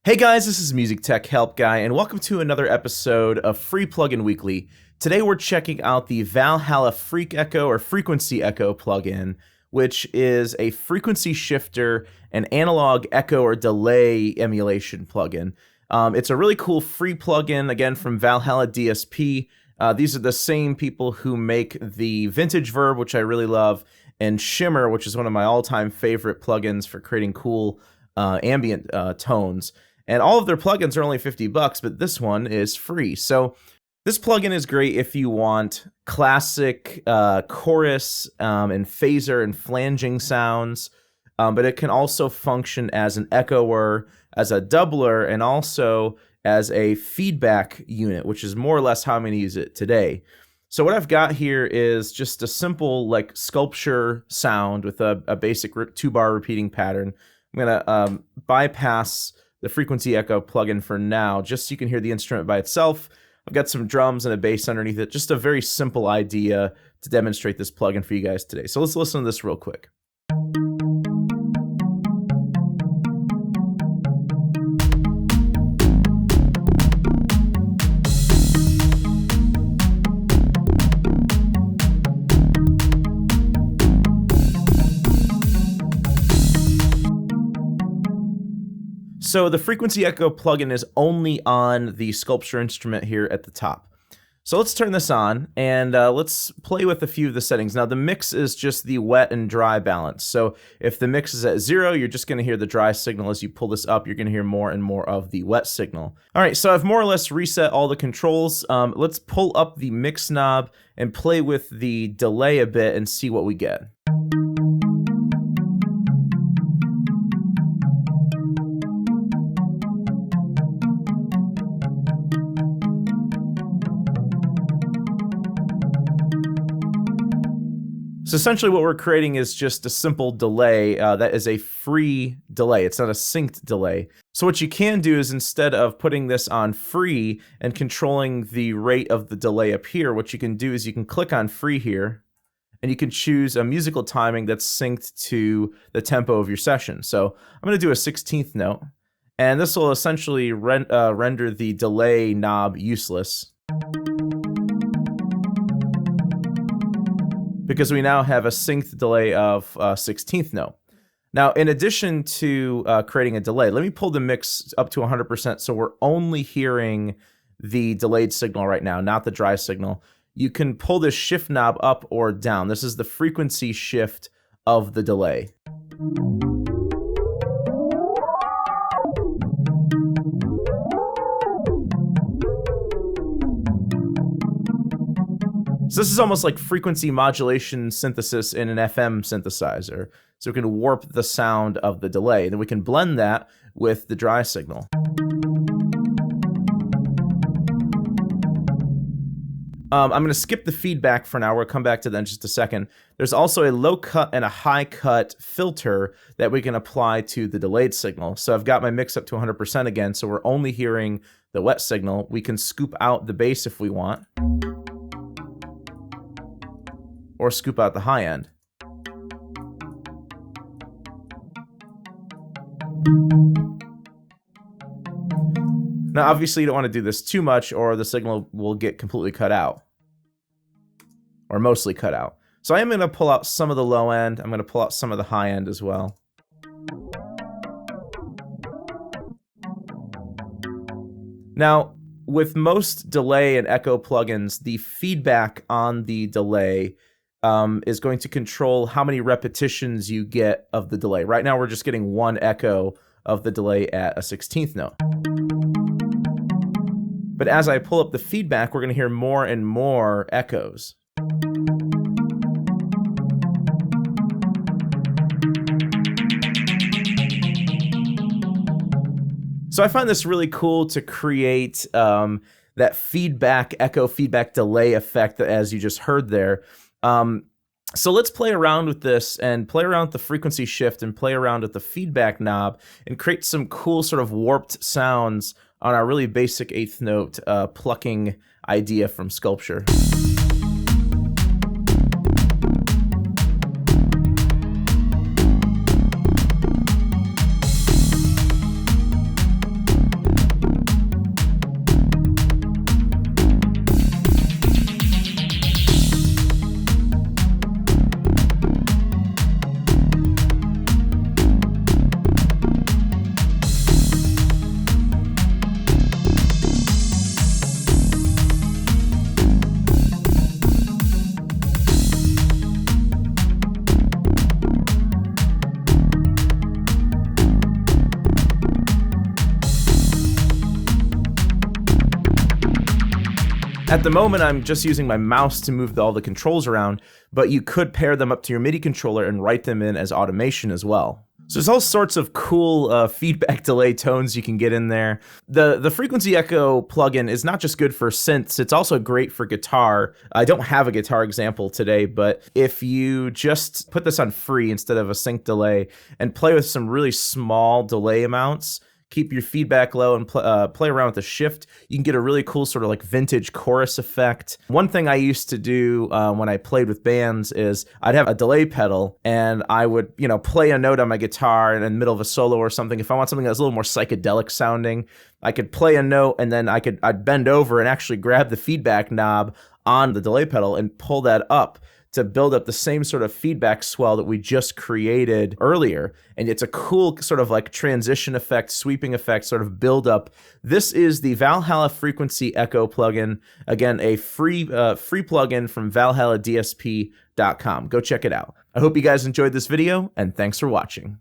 Hey guys, this is MusicTechHelpGuy, and welcome to another episode of Free Plugin Weekly. Today we're checking out the Valhalla FreqEcho or Frequency Echo plugin, which is a frequency shifter and analog echo or delay emulation plugin. It's a really cool free plugin, again, from Valhalla DSP. These are the same people who make the Vintage Verb, which I really love, and Shimmer, which is one of my all-time favorite plugins for creating cool ambient tones. And all of their plugins are only $50, but this one is free. So this plugin is great if you want classic chorus and phaser and flanging sounds, but it can also function as an echoer, as a doubler, and also as a feedback unit, which is more or less how I'm going to use it today. So what I've got here is just a simple like sculpture sound with a basic 2-bar repeating pattern. I'm going to bypass the Frequency Echo plugin for now, just so you can hear the instrument by itself. I've got some drums and a bass underneath it. Just a very simple idea to demonstrate this plugin for you guys today. So let's listen to this real quick. So the Frequency Echo plugin is only on the sculpture instrument here at the top. So let's turn this on and let's play with a few of the settings. Now the mix is just the wet and dry balance. So if the mix is at 0, you're just going to hear the dry signal. As you pull this up, you're going to hear more and more of the wet signal. All right, so I've more or less reset all the controls. Let's pull up the mix knob and play with the delay a bit and see what we get. So essentially what we're creating is just a simple delay that is a free delay. It's not a synced delay. So what you can do is, instead of putting this on free and controlling the rate of the delay up here, what you can do is you can click on free here and you can choose a musical timing that's synced to the tempo of your session. So I'm going to do a 16th note, and this will essentially render the delay knob useless, because we now have a synced delay of 16th note. Now, in addition to creating a delay, let me pull the mix up to 100% so we're only hearing the delayed signal right now, not the dry signal. You can pull this shift knob up or down. This is the frequency shift of the delay. So this is almost like frequency modulation synthesis in an FM synthesizer. So we can warp the sound of the delay. Then we can blend that with the dry signal. I'm going to skip the feedback for now. We'll come back to that in just a second. There's also a low cut and a high cut filter that we can apply to the delayed signal. So I've got my mix up to 100% again, so we're only hearing the wet signal. We can scoop out the bass if we want, or scoop out the high end. Now, obviously, you don't want to do this too much, or the signal will get completely cut out, or mostly cut out. So I am going to pull out some of the low end. I'm going to pull out some of the high end as well. Now, with most delay and echo plugins, the feedback on the delay is going to control how many repetitions you get of the delay. Right now, we're just getting one echo of the delay at a 16th note. But as I pull up the feedback, we're going to hear more and more echoes. So I find this really cool to create that feedback, echo feedback delay effect as you just heard there. So let's play around with this and play around with the frequency shift and play around with the feedback knob and create some cool sort of warped sounds on our really basic 8th note plucking idea from sculpture. At the moment, I'm just using my mouse to move all the controls around, but you could pair them up to your MIDI controller and write them in as automation as well. So there's all sorts of cool feedback delay tones you can get in there. The FreqEcho plugin is not just good for synths, it's also great for guitar. I don't have a guitar example today, but if you just put this on free instead of a sync delay and play with some really small delay amounts, keep your feedback low and play around with the shift, you can get a really cool sort of like vintage chorus effect. One thing I used to do when I played with bands is I'd have a delay pedal and I would, play a note on my guitar in the middle of a solo or something. If I want something that's a little more psychedelic sounding, I could play a note and then I'd bend over and actually grab the feedback knob on the delay pedal and pull that up to build up the same sort of feedback swell that we just created earlier. And it's a cool sort of like transition effect, sweeping effect, sort of build up. This is the Valhalla FreqEcho plugin. Again, a free plugin from valhalladsp.com. Go check it out. I hope you guys enjoyed this video, and thanks for watching.